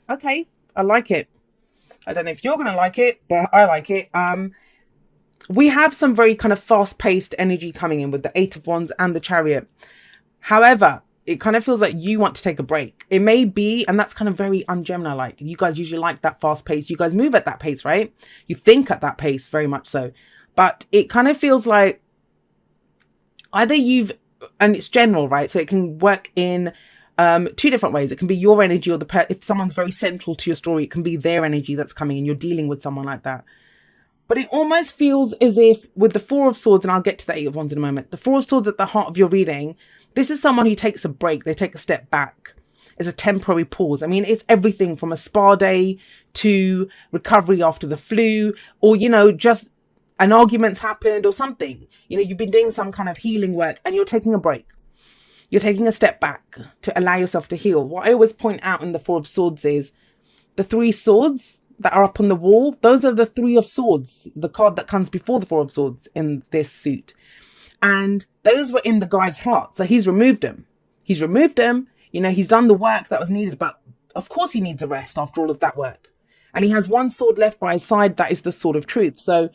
Okay, I like it. I don't know if you're going to like it, but I like it. We have some very kind of fast-paced energy coming in with the Eight of Wands and the Chariot. However, it kind of feels like you want to take a break. It may be, and that's kind of very un-Gemini like. You guys usually like that fast pace. You guys move at that pace, right? You think at that pace, very much so. But it kind of feels like either you've, and it's general, right? So it can work in two different ways. It can be your energy or if someone's very central to your story, it can be their energy that's coming and you're dealing with someone like that. But it almost feels as if with the Four of Swords, and I'll get to the Eight of Wands in a moment, the Four of Swords at the heart of your reading, this is someone who takes a break. They take a step back. It's a temporary pause. I mean, it's everything from a spa day to recovery after the flu, or, just an argument's happened or something. You've been doing some kind of healing work and you're taking a break. You're taking a step back to allow yourself to heal. What I always point out in the Four of Swords is the three swords that are up on the wall. Those are the Three of Swords, the card that comes before the Four of Swords in this suit. And those were in the guy's heart. So he's removed them. He's done the work that was needed. But of course he needs a rest after all of that work. And he has one sword left by his side. That is the sword of truth. So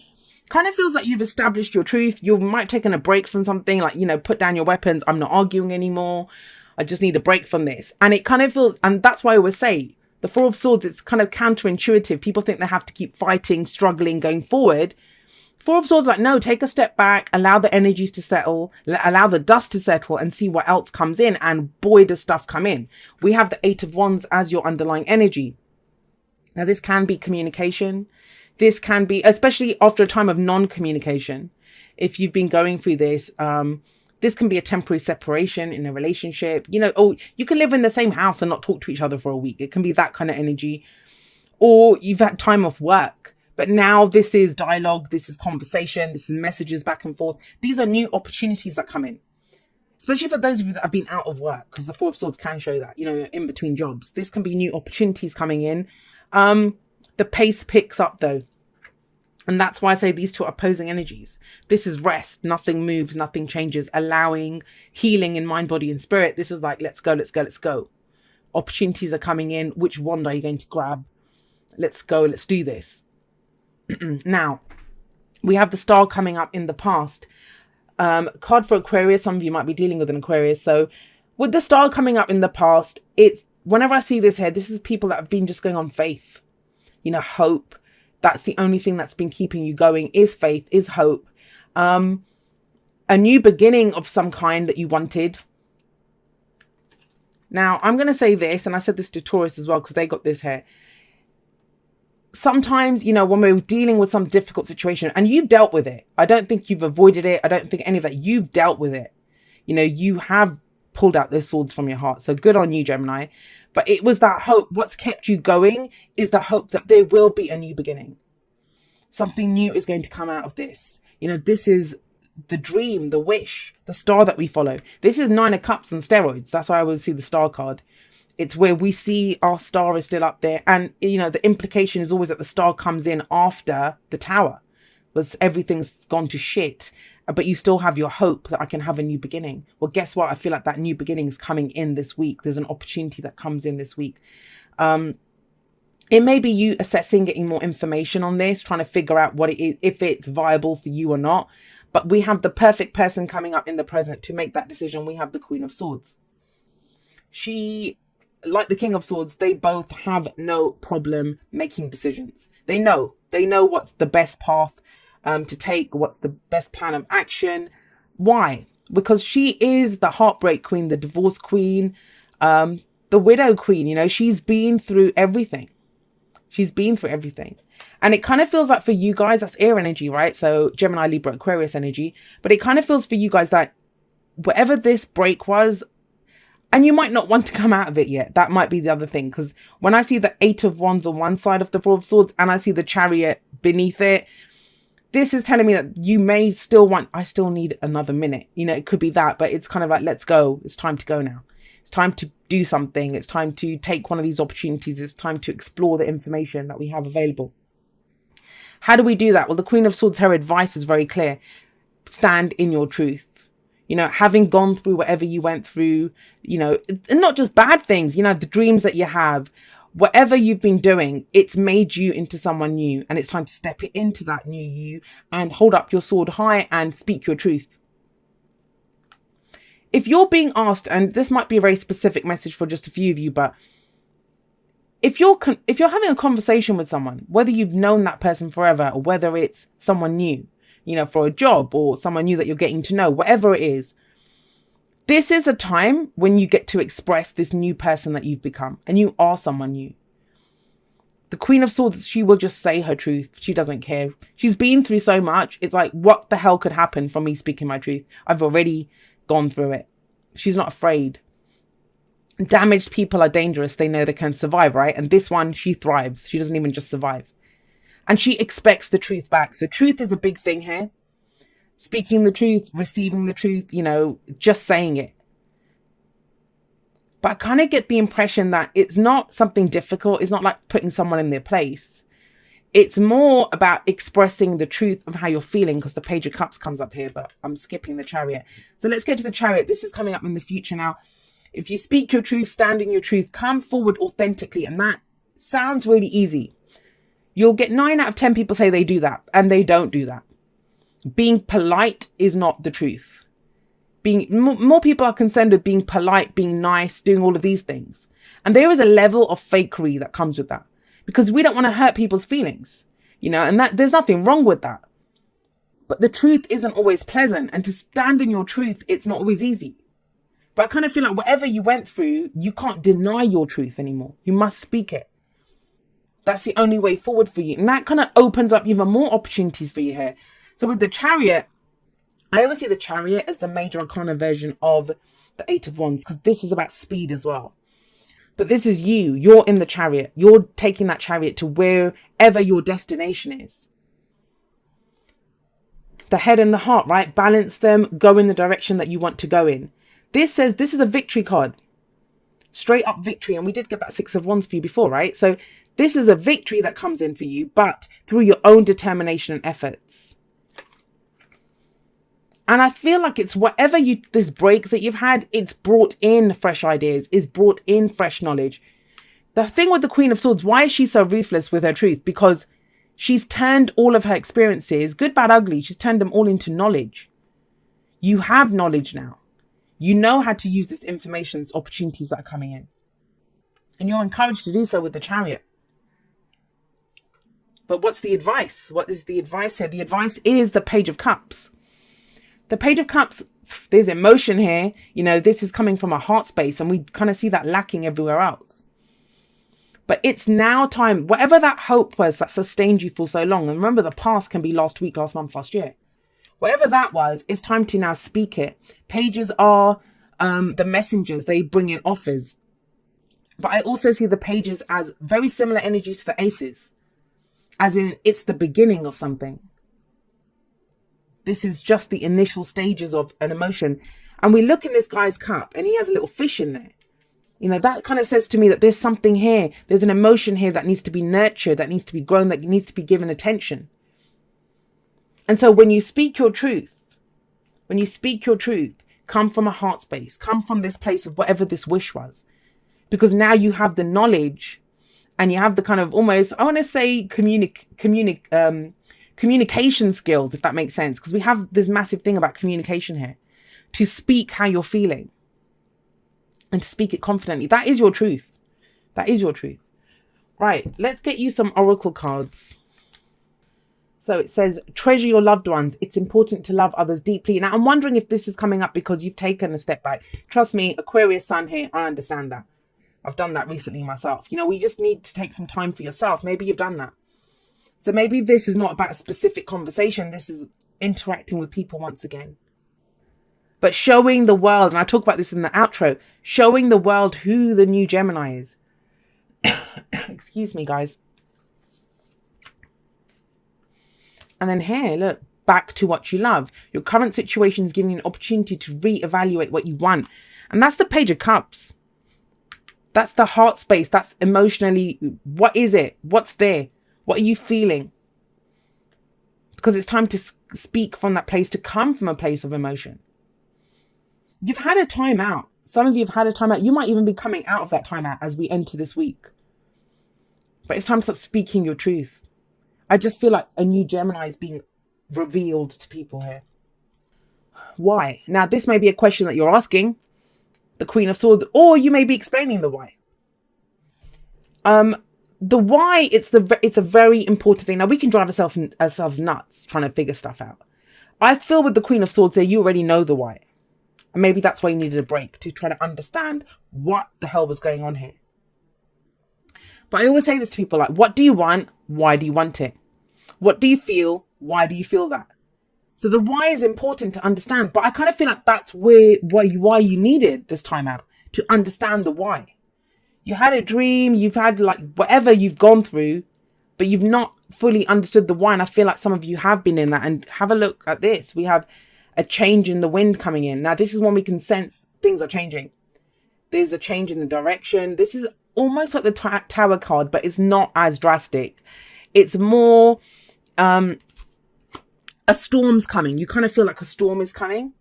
kind of feels like you've established your truth. You might have taken a break from something like, put down your weapons. I'm not arguing anymore. I just need a break from this. And it kind of feels, and that's why I always say the Four of Swords, it's kind of counterintuitive. People think they have to keep fighting, struggling, going forward. Four of Swords, like, no, take a step back, allow the energies to settle, allow the dust to settle and see what else comes in. And boy, does stuff come in. We have the Eight of Wands as your underlying energy. Now, this can be communication. This can be, especially after a time of non-communication. If you've been going through this, this can be a temporary separation in a relationship. Or you can live in the same house and not talk to each other for a week. It can be that kind of energy. Or you've had time off work. But now this is dialogue, this is conversation, this is messages back and forth. These are new opportunities that come in. Especially for those of you that have been out of work, because the Four of Swords can show that, in between jobs. This can be new opportunities coming in. The pace picks up though. And that's why I say these two are opposing energies. This is rest. Nothing moves, nothing changes. Allowing healing in mind, body and spirit. This is like, let's go, let's go, let's go. Opportunities are coming in. Which wand are you going to grab? Let's go, let's do this. Now, we have the star coming up in the past. Card for Aquarius. Some of you might be dealing with an Aquarius. So with the star coming up in the past, it's whenever I see this here, this is people that have been just going on faith, hope. That's the only thing that's been keeping you going is faith, is hope. A new beginning of some kind that you wanted. Now, I'm going to say this, and I said this to Taurus as well, because they got this here. Sometimes, when we're dealing with some difficult situation and you've dealt with it, I don't think you've avoided it. I don't think any of that. You've dealt with it. You have pulled out those swords from your heart. So good on you, Gemini. But it was that hope. What's kept you going is the hope that there will be a new beginning. Something new is going to come out of this. This is the dream, the wish, the star that we follow. This is Nine of Cups and steroids. That's why I always see the star card. It's where we see our star is still up there. And, the implication is always that the star comes in after the tower. Because everything's gone to shit. But you still have your hope that I can have a new beginning. Well, guess what? I feel like that new beginning is coming in this week. There's an opportunity that comes in this week. It may be you assessing, getting more information on this, trying to figure out what it is, if it's viable for you or not. But we have the perfect person coming up in the present to make that decision. We have the Queen of Swords. She, like the King of Swords, they both have no problem making decisions. They know what's the best path to take, what's the best plan of action. Why? Because she is the heartbreak queen, the divorce queen, the widow queen. She's been through everything. She's been through everything. And it kind of feels like for you guys, that's air energy, right? So Gemini, Libra, Aquarius energy. But it kind of feels for you guys that whatever this break was, and you might not want to come out of it yet. That might be the other thing. Because when I see the Eight of Wands on one side of the Four of Swords and I see the Chariot beneath it, this is telling me that you may still I still need another minute. It could be that, but it's kind of like, let's go. It's time to go now. It's time to do something. It's time to take one of these opportunities. It's time to explore the information that we have available. How do we do that? Well, the Queen of Swords, her advice is very clear. Stand in your truth. Having gone through whatever you went through, and not just bad things, the dreams that you have, Whatever you've been doing, it's made you into someone new, and it's time to step it into that new you and hold up your sword high and speak your truth. If you're being asked, and this might be a very specific message for just a few of you, but if you're having a conversation with someone, whether you've known that person forever or whether it's someone new, you know, for a job or someone new that you're getting to know, whatever it is, this is a time when you get to express this new person that you've become, and you are someone new. The Queen of Swords, she will just say her truth. She doesn't care. She's been through so much. It's like, what the hell could happen from me speaking my truth? I've already gone through it. She's not afraid. Damaged people are dangerous. They know they can survive, right? And this one, she thrives. She doesn't even just survive. And she expects the truth back. So truth is a big thing here. Speaking the truth, receiving the truth, you know, just saying it. But I kind of get the impression that it's not something difficult. It's not like putting someone in their place. It's more about expressing the truth of how you're feeling, because the Page of Cups comes up here, but I'm skipping the Chariot. So let's get to the Chariot. This is coming up in the future now. If you speak your truth, stand in your truth, come forward authentically. And that sounds really easy. You'll get 9 out of 10 people say they do that, and they don't do that. Being polite is not the truth. More people are concerned with being polite, being nice, doing all of these things. And there is a level of fakery that comes with that, because we don't want to hurt people's feelings, you know, and that there's nothing wrong with that. But the truth isn't always pleasant, and to stand in your truth, it's not always easy. But I kind of feel like whatever you went through, you can't deny your truth anymore. You must speak it. That's the only way forward for you. And that kind of opens up even more opportunities for you here. So with the Chariot, I always see the Chariot as the major arcana version of the 8 of Wands, because this is about speed as well. But this is you. You're in the Chariot. You're taking that Chariot to wherever your destination is. The head and the heart, right? Balance them. Go in the direction that you want to go in. This says this is a victory card. Straight up victory. And we did get that 6 of Wands for you before, right? So this is a victory that comes in for you, but through your own determination and efforts. And I feel like it's whatever this break that you've had, it's brought in fresh ideas, it's brought in fresh knowledge. The thing with the Queen of Swords, why is she so ruthless with her truth? Because she's turned all of her experiences, good, bad, ugly, she's turned them all into knowledge. You have knowledge now. You know how to use this information, opportunities that are coming in. And you're encouraged to do so with the Chariot. But what's the advice? What is the advice here? The advice is the Page of Cups. The Page of Cups, there's emotion here. You know, this is coming from a heart space, and we kind of see that lacking everywhere else. But it's now time, whatever that hope was that sustained you for so long. And remember, the past can be last week, last month, last year. Whatever that was, it's time to now speak it. Pages are the messengers. They bring in offers. But I also see the pages as very similar energies to the aces. As in, it's the beginning of something. This is just the initial stages of an emotion. And we look in this guy's cup and he has a little fish in there. You know, that kind of says to me that there's something here. There's an emotion here that needs to be nurtured, that needs to be grown, that needs to be given attention. And so when you speak your truth, come from a heart space, come from this place of whatever this wish was. Because now you have the knowledge and you have the kind of almost, I want to say communication skills, if that makes sense. Because we have this massive thing about communication here. To speak how you're feeling. And to speak it confidently. That is your truth. That is your truth. Right, let's get you some oracle cards. So it says, treasure your loved ones. It's important to love others deeply. Now, I'm wondering if this is coming up because you've taken a step back. Trust me, Aquarius sun here, I understand that. I've done that recently myself. You know, we just need to take some time for yourself. Maybe you've done that. So maybe this is not about a specific conversation. This is interacting with people once again. But showing the world, and I talk about this in the outro, showing the world who the new Gemini is. Excuse me, guys. And then here, look, back to what you love. Your current situation is giving you an opportunity to reevaluate what you want. And that's the Page of Cups. That's the heart space. That's emotionally, what is it? What's there? What are you feeling? Because it's time to speak from that place, to come from a place of emotion. You've had a time out. Some of you have had a time out. You might even be coming out of that time out as we enter this week. but it's time to start speaking your truth. I just feel like a new Gemini is being revealed to people here. Why? Now, this may be a question that you're asking the Queen of Swords, or you may be explaining the why. The why, it's a very important thing. Now, we can drive ourselves nuts trying to figure stuff out. I feel with the Queen of Swords there, you already know the why. And maybe that's why you needed a break, to try to understand what the hell was going on here. But I always say this to people, like, what do you want? Why do you want it? What do you feel? Why do you feel that? So the why is important to understand, but I kind of feel like that's why you needed this time out, to understand the why. You had a dream, you've had like whatever you've gone through, but you've not fully understood the why. And I feel like some of you have been in that. And have a look at this. We have a change in the wind coming in. Now, this is when we can sense things are changing. There's a change in the direction. This is almost like the Tower card, but it's not as drastic. It's more a storm's coming. You kind of feel like a storm is coming.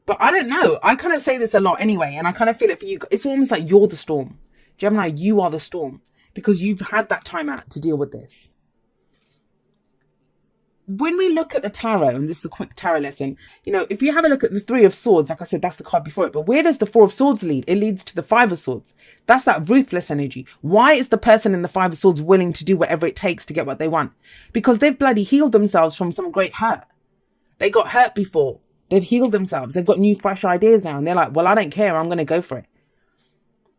But I don't know. I kind of say this a lot anyway. And I kind of feel it for you. It's almost like you're the storm. Gemini, you are the storm. Because you've had that time out to deal with this. When we look at the tarot, and this is a quick tarot lesson, you know, if you have a look at the Three of Swords, like I said, that's the card before it. But where does the Four of Swords lead? It leads to the Five of Swords. That's that ruthless energy. Why is the person in the Five of Swords willing to do whatever it takes to get what they want? Because they've bloody healed themselves from some great hurt. They got hurt before. They've healed themselves. They've got new, fresh ideas now. And they're like, well, I don't care. I'm going to go for it.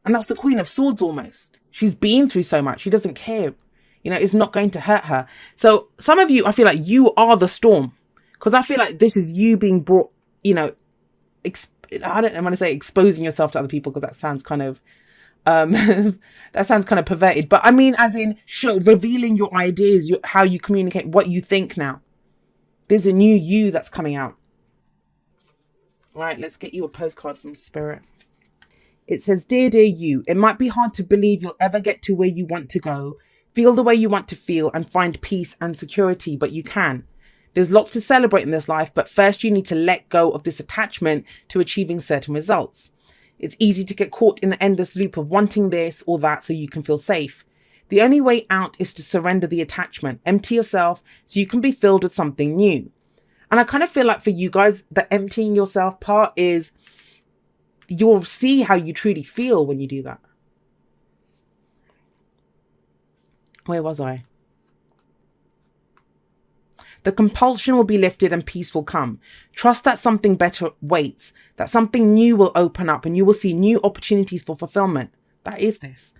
And that's the Queen of Swords almost. She's been through so much. She doesn't care. You know, it's not going to hurt her. So some of you, I feel like you are the storm. Because I feel like this is you being brought, you know, I don't want to say exposing yourself to other people, because that sounds kind of, that sounds kind of perverted. But I mean, as in revealing your ideas, how you communicate, what you think now. There's a new you that's coming out. Right, let's get you a postcard from Spirit. It says, dear you, it might be hard to believe you'll ever get to where you want to go, feel the way you want to feel, and find peace and security, but you can. There's lots to celebrate in this life, but first you need to let go of this attachment to achieving certain results. It's easy to get caught in the endless loop of wanting this or that so you can feel safe. The only way out is to surrender the attachment, empty yourself so you can be filled with something new. And I kind of feel like for you guys, the emptying yourself part is, you'll see how you truly feel when you do that. Where was I? The compulsion will be lifted and peace will come. Trust that something better waits, that something new will open up and you will see new opportunities for fulfillment. That is this.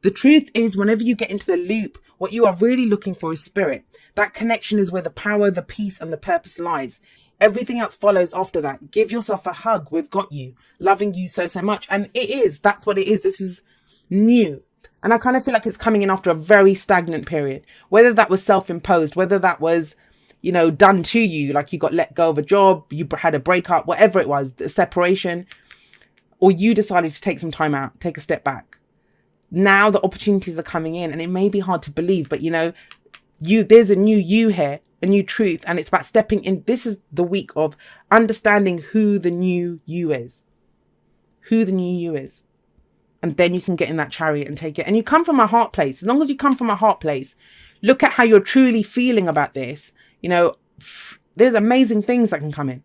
The truth is, whenever you get into the loop, what you are really looking for is spirit. That connection is where the power, the peace, and the purpose lies. Everything else follows after that. Give yourself a hug. We've got you. Loving you so much. And that's what it is. This is new. And I kind of feel like it's coming in after a very stagnant period. Whether that was self-imposed, whether that was, you know, done to you, like you got let go of a job, you had a breakup, whatever it was, the separation, or you decided to take some time out, take a step back. Now the opportunities are coming in, and it may be hard to believe, but you know, there's a new you here, a new truth, and it's about stepping in. This is the week of understanding who the new you is. Who the new you is. And then you can get in that chariot and take it. And you come from a heart place. As long as you come from a heart place, look at how you're truly feeling about this. You know, there's amazing things that can come in.